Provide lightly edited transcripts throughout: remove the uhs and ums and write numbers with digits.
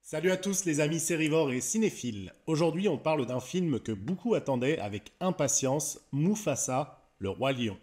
Salut à tous les amis sérivores et cinéphiles. Aujourd'hui on parle d'un film que beaucoup attendaient avec impatience, Mufasa, le roi lion.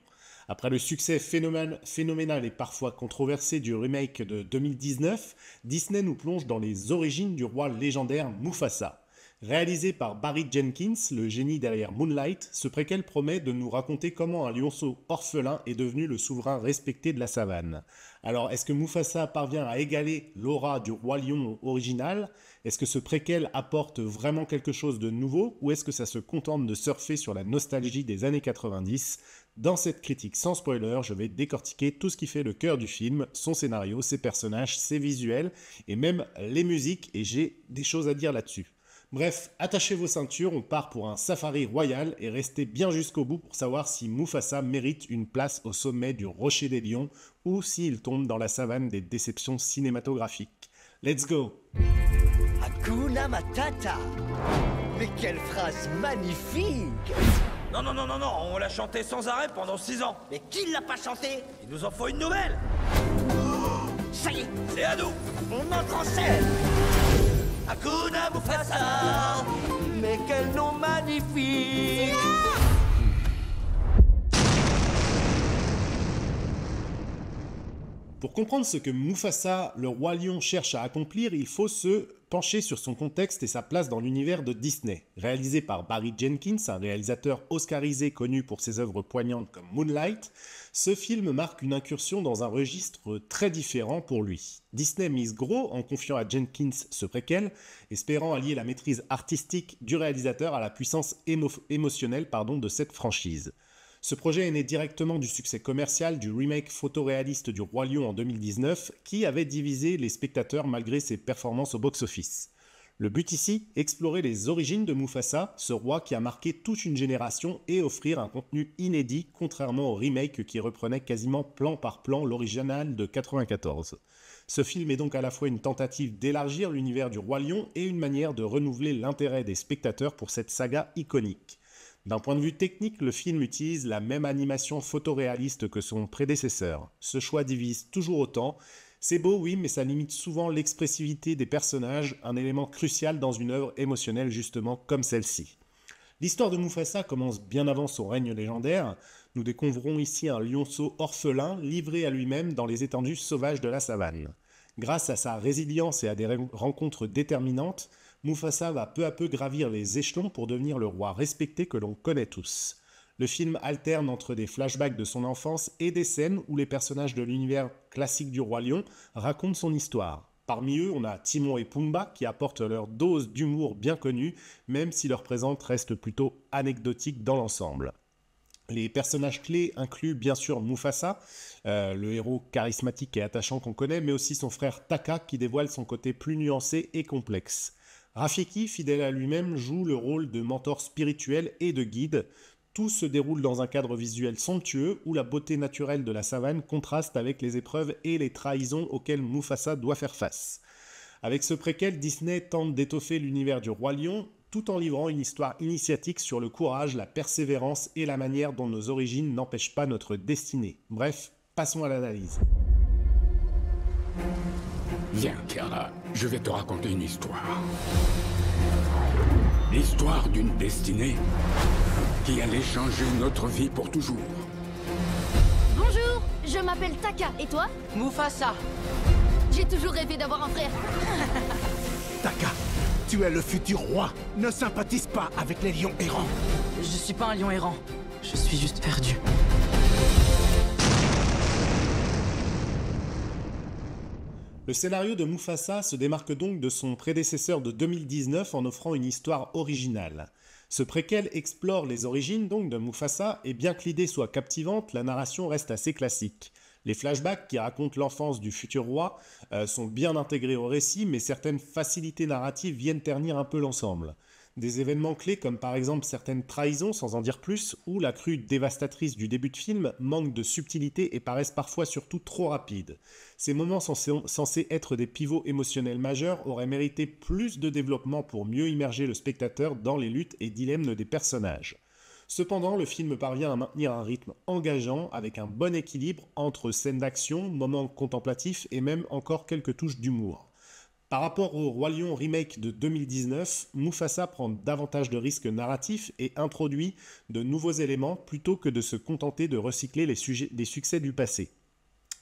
Après le succès phénoménal et parfois controversé du remake de 2019, Disney nous plonge dans les origines du roi légendaire Mufasa. Réalisé par Barry Jenkins, le génie derrière Moonlight, ce préquel promet de nous raconter comment un lionceau orphelin est devenu le souverain respecté de la savane. Alors, est-ce que Mufasa parvient à égaler l'aura du roi lion original? Est-ce que ce préquel apporte vraiment quelque chose de nouveau? Ou est-ce que ça se contente de surfer sur la nostalgie des années 90? Dans cette critique sans spoiler, je vais décortiquer tout ce qui fait le cœur du film, son scénario, ses personnages, ses visuels et même les musiques, et j'ai des choses à dire là-dessus. Bref, attachez vos ceintures, on part pour un safari royal et restez bien jusqu'au bout pour savoir si Mufasa mérite une place au sommet du Rocher des Lions ou s'il tombe dans la savane des déceptions cinématographiques. Let's go! Hakuna Matata. Mais quelle phrase magnifique! Non, non, non, non, non, on l'a chanté sans arrêt pendant 6 ans. Mais qui l'a pas chanté? Il nous en faut une nouvelle. Ça y est, C'est à nous. on entre en scène! Hakuna Mufasa. Mais quel nom magnifique! Pour comprendre ce que Mufasa, le roi lion, cherche à accomplir, il faut se pencher sur son contexte et sa place dans l'univers de Disney. Réalisé par Barry Jenkins, un réalisateur oscarisé connu pour ses œuvres poignantes comme Moonlight, ce film marque une incursion dans un registre très différent pour lui. Disney mise gros en confiant à Jenkins ce préquel, espérant allier la maîtrise artistique du réalisateur à la puissance émotionnelle de cette franchise. Ce projet est né directement du succès commercial du remake photoréaliste du Roi Lion en 2019, qui avait divisé les spectateurs malgré ses performances au box-office. Le but ici, explorer les origines de Mufasa, ce roi qui a marqué toute une génération, et offrir un contenu inédit, contrairement au remake qui reprenait quasiment plan par plan l'original de 1994. Ce film est donc à la fois une tentative d'élargir l'univers du Roi Lion et une manière de renouveler l'intérêt des spectateurs pour cette saga iconique. D'un point de vue technique, le film utilise la même animation photoréaliste que son prédécesseur. Ce choix divise toujours autant. C'est beau, oui, mais ça limite souvent l'expressivité des personnages, un élément crucial dans une œuvre émotionnelle justement comme celle-ci. L'histoire de Mufasa commence bien avant son règne légendaire. Nous découvrons ici un lionceau orphelin livré à lui-même dans les étendues sauvages de la savane. Grâce à sa résilience et à des rencontres déterminantes, Mufasa va peu à peu gravir les échelons pour devenir le roi respecté que l'on connaît tous. Le film alterne entre des flashbacks de son enfance et des scènes où les personnages de l'univers classique du Roi Lion racontent son histoire. Parmi eux, on a Timon et Pumba qui apportent leur dose d'humour bien connue, même si leur présence reste plutôt anecdotique dans l'ensemble. Les personnages clés incluent bien sûr Mufasa, le héros charismatique et attachant qu'on connaît, mais aussi son frère Taka qui dévoile son côté plus nuancé et complexe. Rafiki, fidèle à lui-même, joue le rôle de mentor spirituel et de guide. Tout se déroule dans un cadre visuel somptueux où la beauté naturelle de la savane contraste avec les épreuves et les trahisons auxquelles Mufasa doit faire face. Avec ce préquel, Disney tente d'étoffer l'univers du Roi Lion tout en livrant une histoire initiatique sur le courage, la persévérance et la manière dont nos origines n'empêchent pas notre destinée. Bref, passons à l'analyse. Viens, Kiara, je vais te raconter une histoire. L'histoire d'une destinée qui allait changer notre vie pour toujours. Bonjour, je m'appelle Taka, et toi? Mufasa! J'ai toujours rêvé d'avoir un frère. Taka, tu es le futur roi. Ne sympathise pas avec les lions errants. Je suis pas un lion errant. Je suis juste perdu. Le scénario de Mufasa se démarque donc de son prédécesseur de 2019 en offrant une histoire originale. Ce préquel explore les origines donc de Mufasa et bien que l'idée soit captivante, la narration reste assez classique. Les flashbacks qui racontent l'enfance du futur roi sont bien intégrés au récit, mais certaines facilités narratives viennent ternir un peu l'ensemble. Des événements clés comme par exemple certaines trahisons sans en dire plus, ou la crue dévastatrice du début de film manquent de subtilité et paraissent parfois surtout trop rapides. Ces moments censés être des pivots émotionnels majeurs auraient mérité plus de développement pour mieux immerger le spectateur dans les luttes et dilemmes des personnages. Cependant, le film parvient à maintenir un rythme engageant avec un bon équilibre entre scènes d'action, moments contemplatifs et même encore quelques touches d'humour. Par rapport au Roi Lion remake de 2019, Mufasa prend davantage de risques narratifs et introduit de nouveaux éléments plutôt que de se contenter de recycler les succès du passé.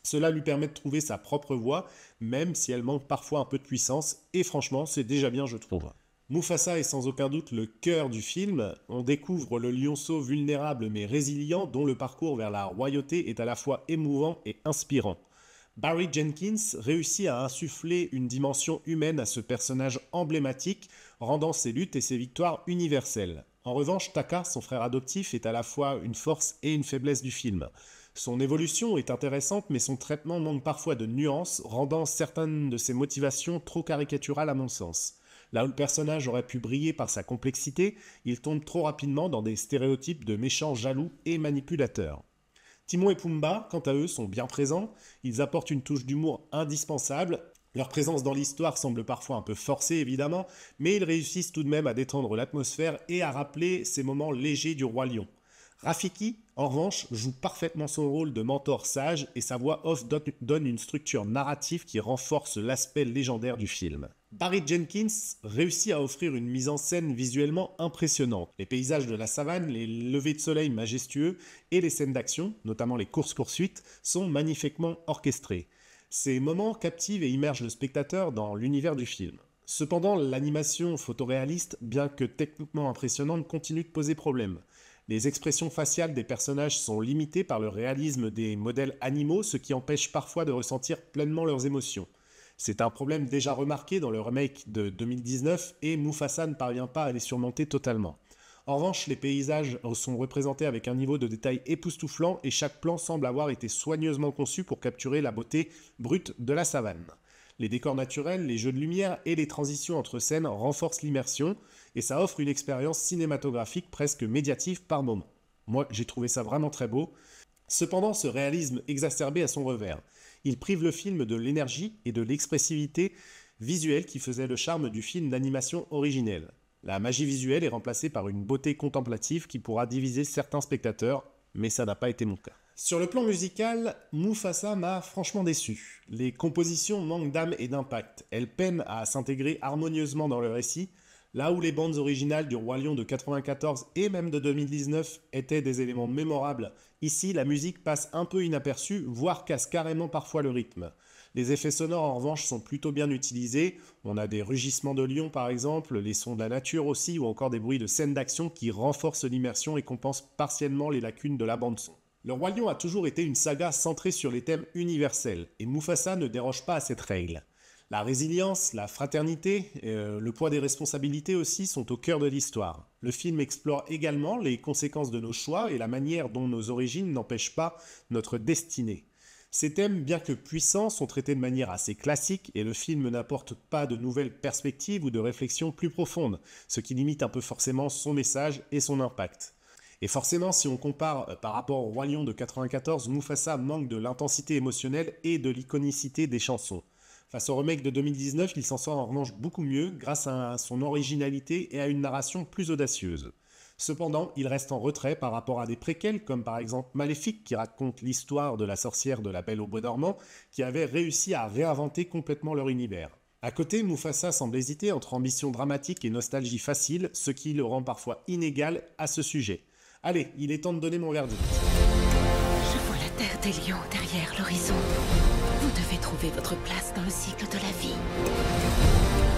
Cela lui permet de trouver sa propre voie, même si elle manque parfois un peu de puissance, et franchement, c'est déjà bien, je trouve. Mufasa est sans aucun doute le cœur du film. On découvre le lionceau vulnérable mais résilient, dont le parcours vers la royauté est à la fois émouvant et inspirant. Barry Jenkins réussit à insuffler une dimension humaine à ce personnage emblématique, rendant ses luttes et ses victoires universelles. En revanche, Taka, son frère adoptif, est à la fois une force et une faiblesse du film. Son évolution est intéressante, mais son traitement manque parfois de nuances, rendant certaines de ses motivations trop caricaturales à mon sens. Là où le personnage aurait pu briller par sa complexité, il tombe trop rapidement dans des stéréotypes de méchants jaloux et manipulateurs. Timon et Pumba, quant à eux, sont bien présents, ils apportent une touche d'humour indispensable, leur présence dans l'histoire semble parfois un peu forcée évidemment, mais ils réussissent tout de même à détendre l'atmosphère et à rappeler ces moments légers du Roi Lion. Rafiki, en revanche, joue parfaitement son rôle de mentor sage et sa voix off donne une structure narrative qui renforce l'aspect légendaire du film. Barry Jenkins réussit à offrir une mise en scène visuellement impressionnante. Les paysages de la savane, les levées de soleil majestueux et les scènes d'action, notamment les courses-poursuites, sont magnifiquement orchestrés. Ces moments captivent et immergent le spectateur dans l'univers du film. Cependant, l'animation photoréaliste, bien que techniquement impressionnante, continue de poser problème. Les expressions faciales des personnages sont limitées par le réalisme des modèles animaux, ce qui empêche parfois de ressentir pleinement leurs émotions. C'est un problème déjà remarqué dans le remake de 2019 et Mufasa ne parvient pas à les surmonter totalement. En revanche, les paysages sont représentés avec un niveau de détail époustouflant et chaque plan semble avoir été soigneusement conçu pour capturer la beauté brute de la savane. Les décors naturels, les jeux de lumière et les transitions entre scènes renforcent l'immersion et ça offre une expérience cinématographique presque médiative par moment. Moi, j'ai trouvé ça vraiment très beau. Cependant, ce réalisme exacerbé a son revers. Il prive le film de l'énergie et de l'expressivité visuelle qui faisait le charme du film d'animation originel. La magie visuelle est remplacée par une beauté contemplative qui pourra diviser certains spectateurs, mais ça n'a pas été mon cas. Sur le plan musical, Mufasa m'a franchement déçu. Les compositions manquent d'âme et d'impact. Elles peinent à s'intégrer harmonieusement dans le récit, là où les bandes originales du Roi Lion de 1994 et même de 2019 étaient des éléments mémorables. Ici, la musique passe un peu inaperçue, voire casse carrément parfois le rythme. Les effets sonores en revanche sont plutôt bien utilisés. On a des rugissements de lions par exemple, les sons de la nature aussi, ou encore des bruits de scènes d'action qui renforcent l'immersion et compensent partiellement les lacunes de la bande-son. Le Roi Lion a toujours été une saga centrée sur les thèmes universels, et Mufasa ne déroge pas à cette règle. La résilience, la fraternité, le poids des responsabilités aussi sont au cœur de l'histoire. Le film explore également les conséquences de nos choix et la manière dont nos origines n'empêchent pas notre destinée. Ces thèmes, bien que puissants, sont traités de manière assez classique et le film n'apporte pas de nouvelles perspectives ou de réflexions plus profondes, ce qui limite un peu forcément son message et son impact. Et forcément, si on compare par rapport au Roi Lion de 1994, Mufasa manque de l'intensité émotionnelle et de l'iconicité des chansons. Face au remake de 2019, il s'en sort en revanche beaucoup mieux grâce à son originalité et à une narration plus audacieuse. Cependant, il reste en retrait par rapport à des préquels comme par exemple Maléfique qui raconte l'histoire de la sorcière de la Belle au Bois dormant qui avait réussi à réinventer complètement leur univers. À côté, Mufasa semble hésiter entre ambition dramatique et nostalgie facile, ce qui le rend parfois inégal à ce sujet. Allez, il est temps de donner mon verdict. Je vois la terre des lions derrière l'horizon. Vous devez trouver votre place dans le cycle de la vie.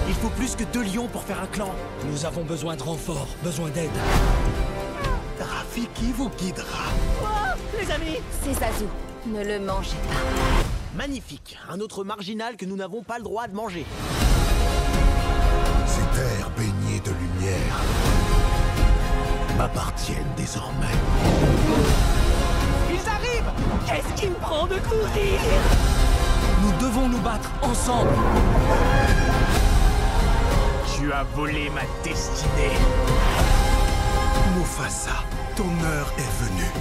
Il faut plus que 2 lions pour faire un clan. Nous avons besoin de renforts, besoin d'aide. Rafiki vous guidera. Oh, les amis! C'est Zazu. Ne le mangez pas. Magnifique, un autre marginal que nous n'avons pas le droit de manger. Ces terres baignées de lumière m'appartiennent désormais. Ils arrivent! Qu'est-ce qui me prend de courir? Nous devons nous battre ensemble. Tu as volé ma destinée. Mufasa, ton heure est venue.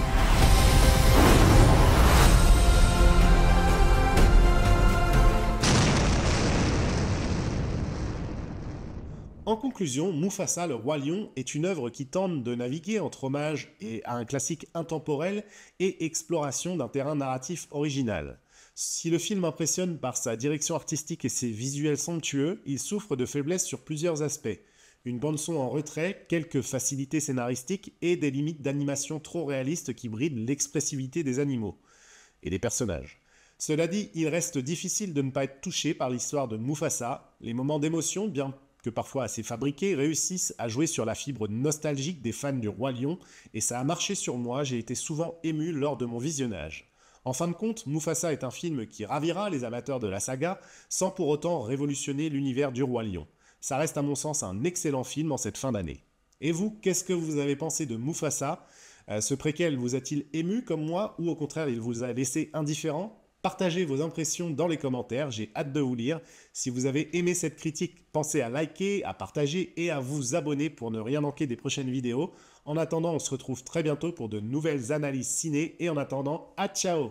En conclusion, Mufasa le Roi Lion est une œuvre qui tente de naviguer entre hommage à un classique intemporel et exploration d'un terrain narratif original. Si le film impressionne par sa direction artistique et ses visuels somptueux, il souffre de faiblesses sur plusieurs aspects. Une bande-son en retrait, quelques facilités scénaristiques et des limites d'animation trop réalistes qui brident l'expressivité des animaux et des personnages. Cela dit, il reste difficile de ne pas être touché par l'histoire de Mufasa. Les moments d'émotion, bien que parfois assez fabriqués, réussissent à jouer sur la fibre nostalgique des fans du Roi Lion, et ça a marché sur moi, j'ai été souvent ému lors de mon visionnage. En fin de compte, Mufasa est un film qui ravira les amateurs de la saga, sans pour autant révolutionner l'univers du Roi Lion. Ça reste à mon sens un excellent film en cette fin d'année. Et vous, qu'est-ce que vous avez pensé de Mufasa ? Ce préquel vous a-t-il ému comme moi, ou au contraire il vous a laissé indifférent ? Partagez vos impressions dans les commentaires, j'ai hâte de vous lire. Si vous avez aimé cette critique, pensez à liker, à partager et à vous abonner pour ne rien manquer des prochaines vidéos. En attendant, on se retrouve très bientôt pour de nouvelles analyses ciné et en attendant, à ciao!